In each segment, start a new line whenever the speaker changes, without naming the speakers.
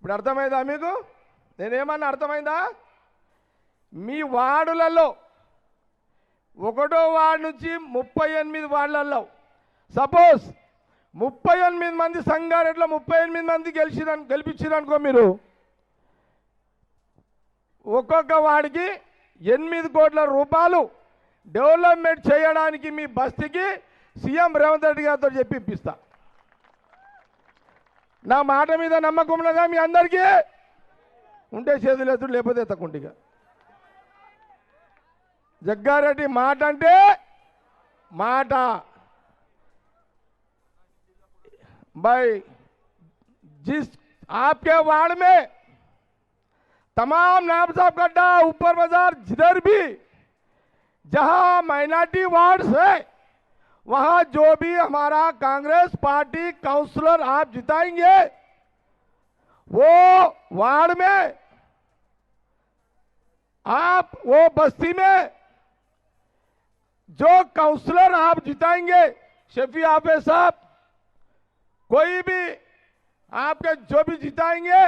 ఇప్పుడు అర్థమైందా మీకు? నేనేమన్నా అర్థమైందా? మీ వార్డులలో 1వ వార్డు నుంచి 38 వార్డులలో సపోజ్ 38 మంది సంగారెడ్డిలో 38 మంది గెలిపించారనుకో, మీరు ఒక్కొక్క వాడికి 8 కోట్ల రూపాయలు డెవలప్మెంట్ చేయడానికి మీ బస్తీకి సీఎం రేవంత్ రెడ్డి గారితో చెప్పి ఇప్పిస్తా. నా మాట మీద నమ్మకం ఉన్నదా మీ అందరికీ? ఉంటే చేతులు ఎత్తుడు, లేకపోతే ఎత్తకుంటిగా. జగ్గారెడ్డి మాట అంటే మాట. भाई जिस आपके वार्ड में तमाम नाम साहब गड्ढा, ऊपर बाजार, जिधर भी जहां माइनॉरिटी वार्ड है वहां जो भी हमारा कांग्रेस पार्टी काउंसलर आप जिताएंगे, वो वार्ड में आप वो बस्ती में जो काउंसलर आप जिताएंगे, शफी आफे साहब, कोई भी आपके जो भी जिताएंगे,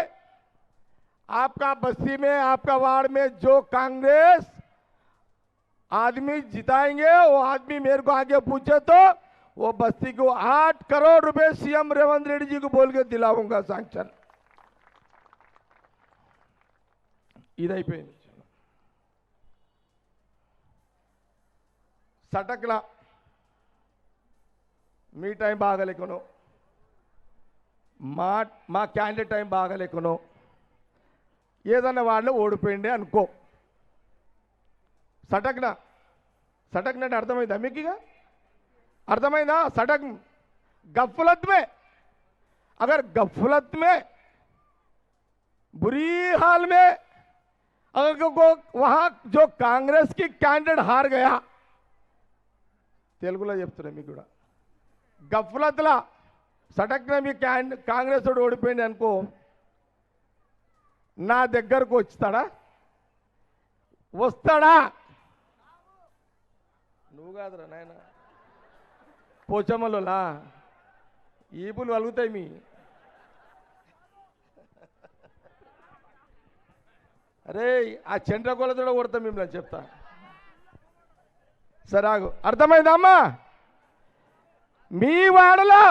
आपका बस्ती में, आपका वार्ड में जो कांग्रेस आदमी जिताएंगे, वो आदमी मेरे को आगे पूछे तो वो बस्ती को 8 करोड़ रुपए सीएम रेवंत रेड्डी जी को बोल के दिलाऊंगा सैंक्शन. ఇదైపోయింది. సటక్లా మీ టైం బాగలేకును, మా క్యాండిడేట్ టైం బాగలేకును, ఏదన్నా వాళ్ళు ఓడిపోయింది అనుకో. సటక్నా అంటే అర్థమైందా మీకు? ఇక అర్థమైందా? सटक गफलत में, अगर गफलत में बुरी हाल में अगर वहां जो कांग्रेस की कैंडिडेट हार गया, తెలుగులో చెప్తున్నా మీకు కూడా, గఫలత్లా సటక్న మీ కాంగ్రెస్ వాడు ఓడిపోయింది అనుకో, నా దగ్గరకు వస్తాడా? నువ్వు కాదురా నాయన, పోచమ్మలోలా ఈపులు వలుగుతాయి మీ. అరే ఆ చంద్రకోలతో కొడతా మిమ్మల్ని చెప్తా. సరాగు అర్థమైందమ్మా? మీ వాడలో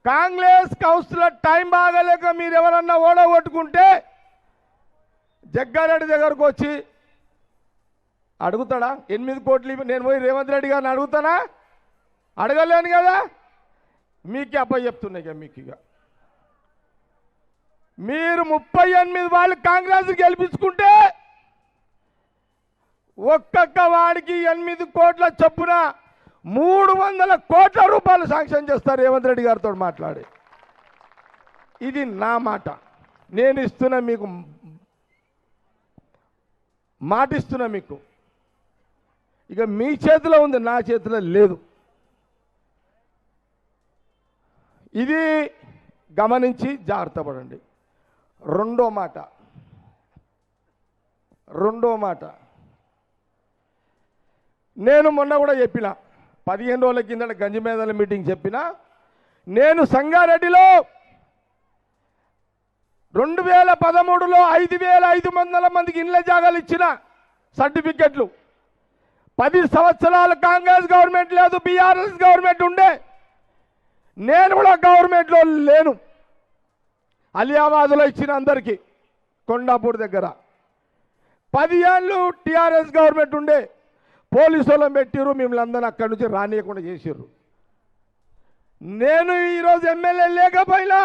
కాంగ్రెస్ కౌన్సిలర్ టైం బాగాలేక మీరు ఎవరన్నా ఓడగొట్టుకుంటే జగ్గారెడ్డి దగ్గరకు వచ్చి అడుగుతాడా? 8 కోట్లు నేను పోయి రేవంత్ రెడ్డి గారిని అడుగుతానా? అడగలేను కదా. మీకే అబ్బాయి చెప్తున్నాయి ఇక మీకు. ఇక మీరు 38 వాళ్ళు కాంగ్రెస్ గెలిపించుకుంటే ఒక్కొక్క వాడికి 8 కోట్ల చొప్పున 300 కోట్ల రూపాయలు శాంక్షన్ చేస్తారు రేవంత్ రెడ్డి గారితో మాట్లాడి. ఇది నా మాట, నేను ఇస్తున్నా మీకు, మాటిస్తున్నా మీకు. ఇక మీ చేతిలో ఉంది, నా చేతిలో లేదు. ఇది గమనించి జాగ్రత్త పడండి. రెండో మాట నేను మొన్న కూడా చెప్పిన, 15 రోజుల కిందట గంజిమేదల మీటింగ్ చెప్పిన, నేను సంగారెడ్డిలో 2013లో 5500 మందికి ఇళ్ళ జాగాలు ఇచ్చిన సర్టిఫికెట్లు. 10 సంవత్సరాలు కాంగ్రెస్ గవర్నమెంట్ లేదు, బీఆర్ఎస్ గవర్నమెంట్ ఉండే. నేను కూడా గవర్నమెంట్లో లేను. అలియాబాద్లో ఇచ్చిన అందరికీ, కొండాపూర్ దగ్గర 10 ఏళ్ళు టీఆర్ఎస్ గవర్నమెంట్ ఉండే. పోలీసు వాళ్ళని పెట్టిర్రు, మిమ్మల్ని అందరినీ అక్కడి నుంచి రానియకుండా చేసిర్రు. నేను ఈరోజు ఎమ్మెల్యే లేకపోయినా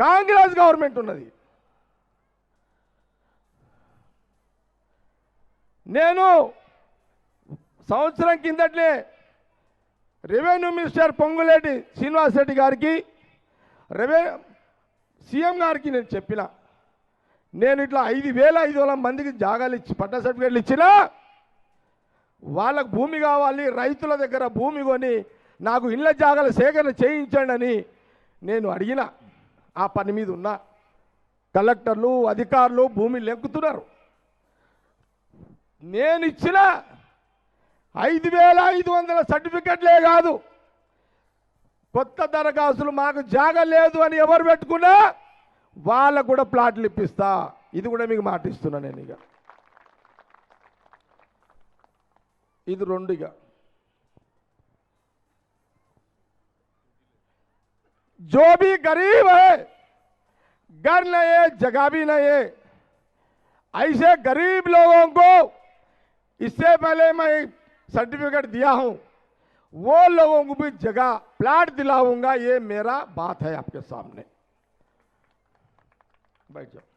కాంగ్రెస్ గవర్నమెంట్ ఉన్నది. నేను సంవత్సరం కిందట్లే రెవెన్యూ మినిస్టర్ పొంగులేటి శ్రీనివాస్ రెడ్డి గారికి, సీఎం గారికి నేను చెప్పిన, నేను ఇట్లా 5500 మందికి జాగాలు ఇచ్చి పట్టా సర్టిఫికేట్లు ఇచ్చినా వాళ్ళకు భూమి కావాలి, రైతుల దగ్గర భూమి కొని నాకు ఇళ్ళ జాగాల సేకరణ చేయించండి అని నేను అడిగిన. ఆ పని మీద ఉన్న కలెక్టర్లు, అధికారులు భూమి లెక్కుతున్నారు. నేను ఇచ్చిన 5500 సర్టిఫికెట్లే కాదు, కొత్త దరఖాస్తులు మాకు జాగా లేదు అని ఎవరు పెట్టుకున్నా వాళ్ళకు కూడా ప్లాట్లు ఇప్పిస్తా. ఇది కూడా మీకు మాట ఇస్తున్నా నేను. ఇక ఇది రెండుగా. जो भी गरीब है, घर नहीं है, जगह भी नहीं है, ऐसे गरीब लोगों को इससे पहले मैं सर्टिफिकेट दिया हूं, वो लोगों को भी जगह प्लाट दिलाऊंगा. ये मेरा बात है आपके सामने. बैठ जाओ.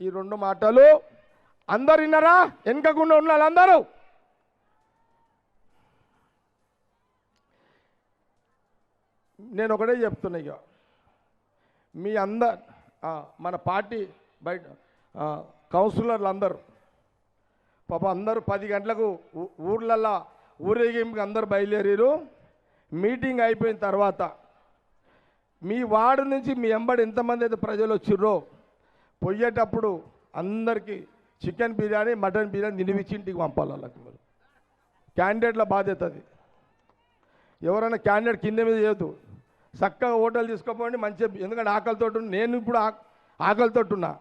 ఈ రెండు మాటలు అందరు విన్నారా? వెనకకుండా ఉన్నారు అందరూ. నేను ఒకటే చెప్తున్నా, ఇక మీ మన పార్టీ బయట కౌన్సిలర్లు అందరూ పాప అందరూ 10 గంటలకు ఊర్లల్లో ఊరేగింపుకి అందరు బయలుదేరారు. మీటింగ్ అయిపోయిన తర్వాత మీ వార్డు నుంచి మీ ఎంబడి ఎంతమంది అయితే ప్రజలు వచ్చిర్రో పోయేటప్పుడు అందరికీ చికెన్ బిర్యానీ, మటన్ బిర్యానీ తినిపించి ఇంటికి పంపాలి. వాళ్ళకి మీరు క్యాండిడేట్ల బాధ్యత అది. ఎవరైనా క్యాండిడేట్ కింద మీద చేయొద్దు. చక్కగా హోటల్ తీసుకోపోండి మంచిగా. ఎందుకంటే ఆకలితో నేను ఇప్పుడు ఆకలితో ఉన్నా.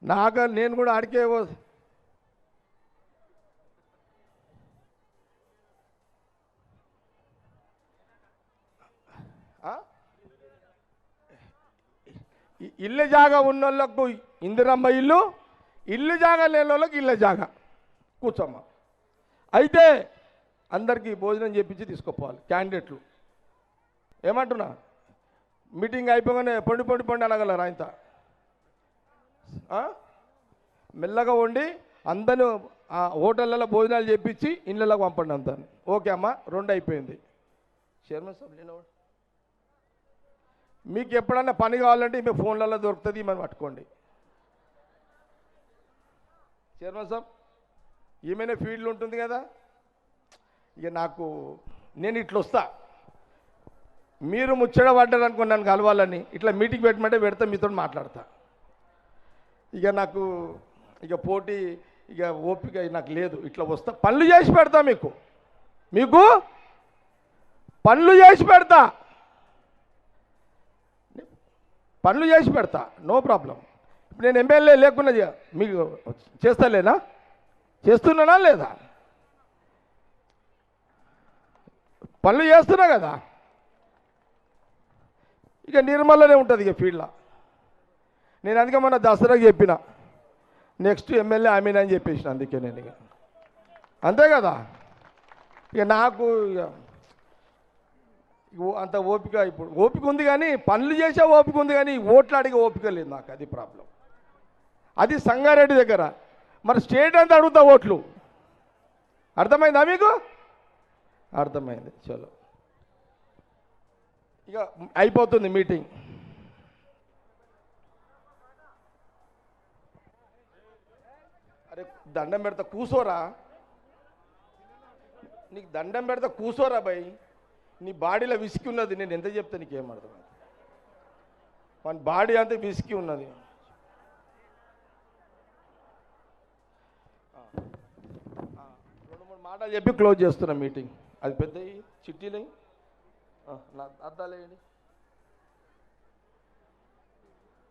నా ఆకలి నేను కూడా ఆడికే ఇల్లు జాగా ఉన్న వాళ్ళకు ఇందిరమ్మ ఇల్లు, ఇల్లు జాగా లేని వాళ్ళకి ఇళ్ళ జాగా. కూర్చోమ్మా. అయితే అందరికీ భోజనం చేపించి తీసుకుపోవాలి క్యాండిడేట్లు. ఏమంటున్నా? మీటింగ్ అయిపోగానే పొండి పొండి పొండి అనగలరా? ఇంత మెల్లగా వండి అందరూ హోటళ్ళలో భోజనాలు చేపించి ఇళ్ళలోకి పంపండి అంతా. ఓకే అమ్మా, 2 అయిపోయింది. చైర్మన్ సాబ్ నేను మీకు ఎప్పుడన్నా పని కావాలంటే మీ ఫోన్లలో దొరుకుతుంది, మనం పట్టుకోండి. చైర్మన్ సాబ్ ఏమైనా ఫీల్డ్ ఉంటుంది కదా. ఇక నేను ఇట్లా వస్తా, మీరు ముచ్చట పడ్డారు అనుకో నన్ను కలవాలని, ఇట్లా మీటింగ్ పెట్టమంటే పెడతా, మీతో మాట్లాడతా. ఇక పోటీ ఇక ఓపిక నాకు లేదు. ఇట్లా వస్తా, పనులు చేసి పెడతా. మీకు పనులు చేసి పెడతా, పనులు చేసి పెడతా, నో ప్రాబ్లం. ఇప్పుడు నేను ఎమ్మెల్యే లేకున్నా మీకు చేస్తలేనా? చేస్తున్నానా లేదా? పనులు చేస్తున్నా కదా. ఇక నిర్మలనే ఉంటుంది ఇక ఫీల్డ్లో. నేను అందుకే మొన్న దసరాకి చెప్పిన నెక్స్ట్ ఎమ్మెల్యే ఆమె అని చెప్పేసిన. అందుకే నేను ఇక అంతే కదా. ఇక నాకు అంత ఓపిక, ఇప్పుడు ఓపిక ఉంది కానీ పనులు చేసే ఓపిక ఉంది కానీ ఓట్లు అడిగే ఓపిక లేదు నాకు. అది ప్రాబ్లం. అది సంగారెడ్డి దగ్గర. మరి స్టేట్ అంతా అడుగుతా ఓట్లు. అర్థమైందా మీకు? అర్థమైంది. చలో ఇక అయిపోతుంది మీటింగ్. అరే దండం పెడతా కూసోరా, నీకు దండం పెడతా కూసోరా భయ్. నీ బాడీలో విసికి ఉన్నది. నేను ఎంత చెప్తా నీకేమర్థం? మన బాడీ అంతా విసికి ఉన్నది. 2-3 మాటలు చెప్పి క్లోజ్ చేస్తున్నా మీటింగ్. అది పెద్ద చిట్టీలే అద్దాలేయండి.